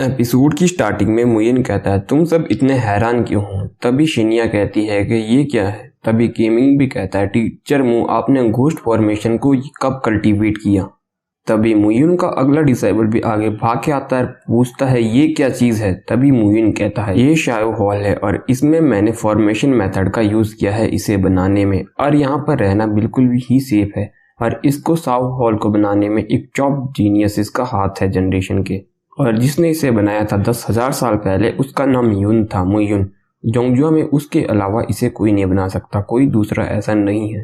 Episode की starting में मुयिन कहता है तुम सब इतने हैरान क्यों हो। तभी शिन्या कहती है कि ये क्या है। तभी केमिंग भी कहता है टीचर मू आपने घोस्ट फॉर्मेशन को कब कल्टीवेट किया। तभी मुयिन का अगला डिसाइबल भी आगे भाग के आता है, पूछता है ये क्या चीज़ है। तभी मुयिन कहता है ये शायो हॉल है और इसमें मैंने फॉर्मेशन मेथड का यूज़ किया है इसे बनाने में, और यहाँ पर रहना बिल्कुल भी ही सेफ है। और इसको साउ हॉल को बनाने में एक टॉप जीनियस इसका हाथ है जनरेशन के, और जिसने इसे बनाया था 10,000 साल पहले उसका नाम यून था, मुयिन। जोंगजुआ में उसके अलावा इसे कोई नहीं बना सकता, कोई दूसरा ऐसा नहीं है।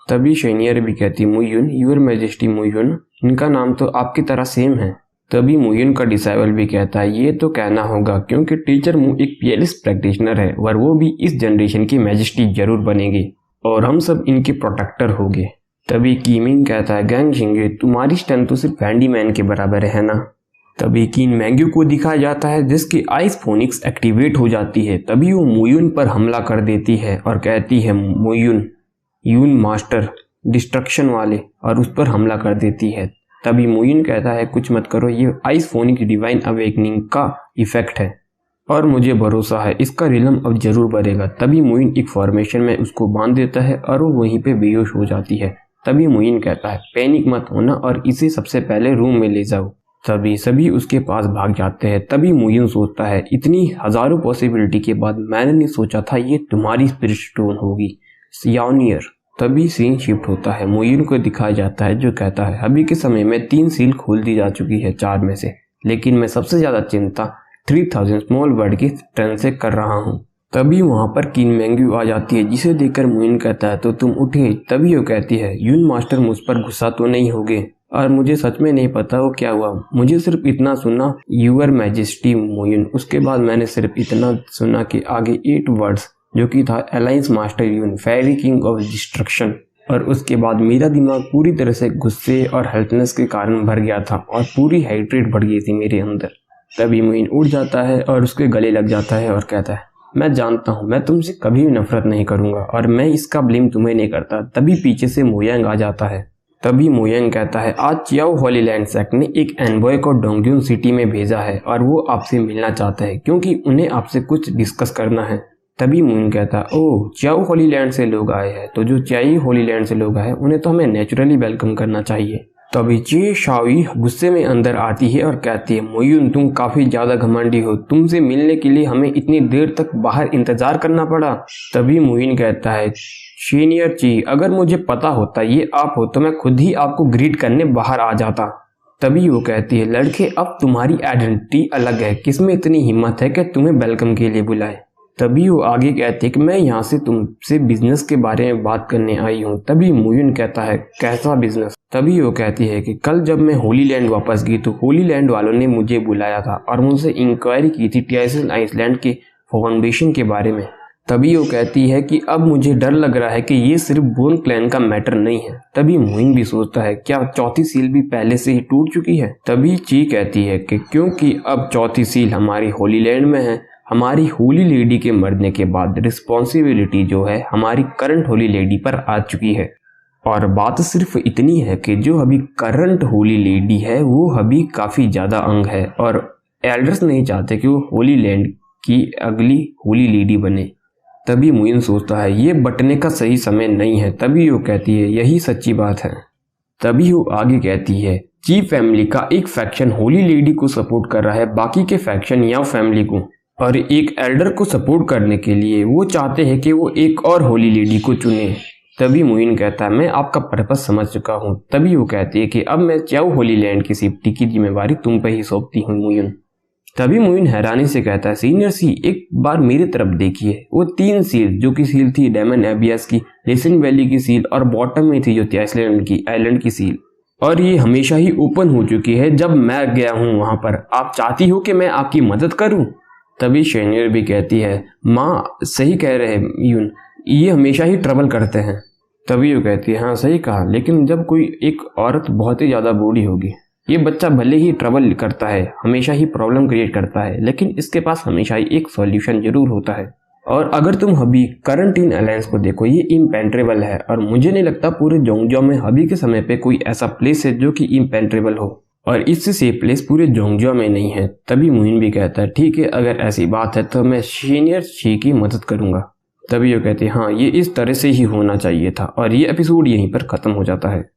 तभी शेनियर भी कहती मुयिन यूर मैजेस्टी मुयिन, इनका नाम तो आपकी तरह सेम है। तभी मुयिन का डिसाइबल भी कहता है ये तो कहना होगा क्योंकि टीचर मू एक पीएलएस प्रैक्टिशनर है और वो भी इस जनरेशन की मैजेस्टी जरूर बनेगी और हम सब इनके प्रोटेक्टर होंगे। तभी कीमिंग कहता है गैंग शिंगे तुम्हारी स्ट्रेंथ तो सिर्फ हैंडीमैन के बराबर है ना। तभी किन मैंग्यू को दिखाया जाता है जिसकी आइस फोनिक्स एक्टिवेट हो जाती है। तभी वो मुयिन पर हमला कर देती है और कहती है मुयिन यून मास्टर डिस्ट्रक्शन वाले, और उस पर हमला कर देती है। तभी मुयिन कहता है कुछ मत करो, ये आइस फोनिक्स डिवाइन अवेकनिंग का इफेक्ट है और मुझे भरोसा है इसका रिलम अब जरूर बढ़ेगा। तभी मुयिन एक फॉर्मेशन में उसको बांध देता है और वो वहीं पे बेहोश हो जाती है। तभी मुयिन कहता है पैनिक मत होना और इसे सबसे पहले रूम में ले जाओ। तभी सभी उसके पास भाग जाते हैं। तभी मुयिन सोचता है इतनी हजारों पॉसिबिलिटी के बाद मैंने नहीं सोचा था ये तुम्हारी स्पिरिट स्टोन होगी यानियर। तभी सीन शिफ्ट होता है, मुयिन को दिखाया जाता है जो कहता है अभी के समय में 3 सील खोल दी जा चुकी है 4 में से, लेकिन मैं सबसे ज्यादा चिंता 3000 स्मॉल वर्ड की स्ट्रेंथ से कर रहा हूँ। तभी वहां पर किन मैंग्यू आ जाती है जिसे देखकर मुयिन कहता है तो तुम उठे। तभी वो कहती है यून मास्टर मुझ पर गुस्सा तो नहीं होगे, और मुझे सच में नहीं पता वो क्या हुआ, मुझे सिर्फ इतना सुना यूर मैजेस्टी मुयिन। उसके बाद मैंने सिर्फ इतना सुना कि आगे 8 वर्ड्स जो कि था अलायंस मास्टर यून फेरी किंग ऑफ डिस्ट्रक्शन, और उसके बाद मेरा दिमाग पूरी तरह से गुस्से और हेल्पनेस के कारण भर गया था और पूरी हाइड्रेट बढ़ गई थी मेरे अंदर। तभी मुयिन उठ जाता है और उसके गले लग जाता है और कहता है मैं जानता हूँ मैं तुमसे कभी भी नफरत नहीं करूंगा और मैं इसका ब्लेम तुम्हें नहीं करता। तभी पीछे से मोयांग आ जाता है। तभी मोयांग कहता है आज चियाओ होली लैंड सेक्ट ने एक एनबॉय को डोंगजुन सिटी में भेजा है और वो आपसे मिलना चाहता है क्योंकि उन्हें आपसे कुछ डिस्कस करना है। तभी मुयिन कहता है ओह चियाओ होली लैंड से लोग आए हैं, तो जो चियाई होली लैंड से लोग आए उन्हें तो हमें नेचुरली वेलकम करना चाहिए। तभी ची शाओई गुस्से में अंदर आती है और कहती है मुयिन तुम काफी ज्यादा घमंडी हो, तुमसे मिलने के लिए हमें इतनी देर तक बाहर इंतजार करना पड़ा। तभी मुयिन कहता है सीनियर ची अगर मुझे पता होता ये आप हो तो मैं खुद ही आपको ग्रीट करने बाहर आ जाता। तभी वो कहती है लड़के अब तुम्हारी आइडेंटिटी अलग है, किसमें इतनी हिम्मत है कि तुम्हें वेलकम के लिए बुलाए। तभी वो आगे कहते हैं कि मैं यहाँ से तुमसे बिजनेस के बारे में बात करने आई हूँ। तभी मुयिन कहता है कैसा बिजनेस। तभी वो कहती है कि कल जब मैं होली लैंड वापस गई तो होली लैंड वालों ने मुझे बुलाया था और मुझसे इंक्वायरी की थी टियासिल आइसलैंड के फाउंडेशन के बारे में। तभी वो कहती है कि अब मुझे डर लग रहा है कि ये सिर्फ बोन क्लैन का मैटर नहीं है। तभी मुयिन भी सोचता है क्या चौथी सील भी पहले से ही टूट चुकी है। तभी ची कहती है कि क्योंकि अब चौथी सील हमारी होली लैंड में है, हमारी होली लेडी के मरने के बाद रिस्पॉन्सिबिलिटी जो है हमारी करंट होली लेडी पर आ चुकी है। और बात सिर्फ इतनी है कि जो अभी करंट होली लेडी है वो अभी काफी ज्यादा अंग है और एल्डर्स नहीं चाहते कि वो होली लैंड की अगली होली लेडी बने। तभी मुयिन सोचता है ये बटने का सही समय नहीं है। तभी वो कहती है यही सच्ची बात है। तभी वो आगे कहती है ची फैमिली का एक फैक्शन होली लेडी को सपोर्ट कर रहा है, बाकी के फैक्शन या फैमिली को, और एक एल्डर को सपोर्ट करने के लिए वो चाहते हैं कि वो एक और होली लेडी को चुने। तभी मुयिन कहता है मैं आपका पर्पस समझ चुका हूँ। तभी वो कहती है कि अब मैं चियाओ होली लैंड की सेफ्टी की जिम्मेवारी तुम पे ही सौंपती हूँ मुयिन। तभी मुयिन हैरानी से कहता है सीनियर सी एक बार मेरी तरफ देखिए, वो 3 सील जो कि सील थी डेमन एबियस की, लेसन वैली की सील और बॉटम में थी जो थी आइलैंड की सील, और ये हमेशा ही ओपन हो चुकी है जब मैं गया हूँ वहां पर। आप चाहती हो कि मैं आपकी मदद करूँ। तभी शेनियर भी कहती है माँ सही कह रहे यून, ये हमेशा ही ट्रबल करते हैं। तभी वो कहती है हाँ सही कहा, लेकिन जब कोई एक औरत बहुत ही ज़्यादा बूढ़ी होगी, ये बच्चा भले ही ट्रबल करता है, हमेशा ही प्रॉब्लम क्रिएट करता है, लेकिन इसके पास हमेशा ही एक सॉल्यूशन जरूर होता है। और अगर तुम अभी करंट इन अलायंस को देखो ये इम्पेंट्रेबल है, और मुझे नहीं लगता पूरे जोंगजो में अभी के समय पे कोई ऐसा प्लेस है जो कि इम्पेंट्रेबल हो। और इससे सेफ प्लेस पूरे जोंगजुआ में नहीं है। तभी मुइन भी कहता है ठीक है, अगर ऐसी बात है तो मैं सीनियर शी की मदद करूंगा। तभी वो कहते हैं हाँ, ये इस तरह से ही होना चाहिए था, और ये एपिसोड यहीं पर ख़त्म हो जाता है।